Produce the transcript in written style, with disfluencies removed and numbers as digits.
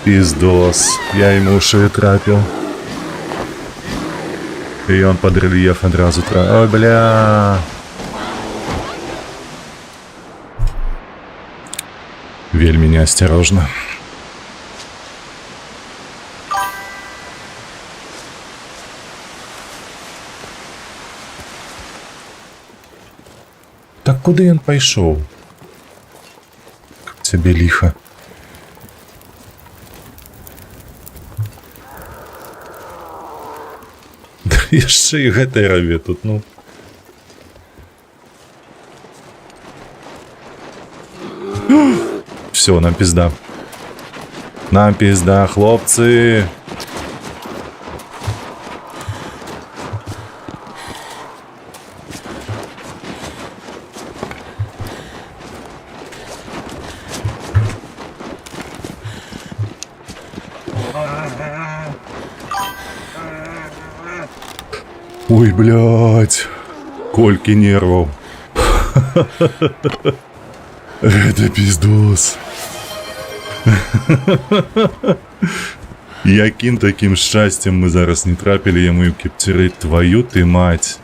Пиздос. Я ему уши трапил. И он под рельеф одразу трапил. Ой, бля. Вельми неосторожно. Так куди він пішов? Тебе лихо. Да яшчэ і гэтай раве тут, ну. Все, нам пизда. Нам пизда, хлопцы. Ой, блядь. Кольки нервов. Это пиздос. Яким таким щастям ми зараз не трапили йому в кептери, твою ти мать.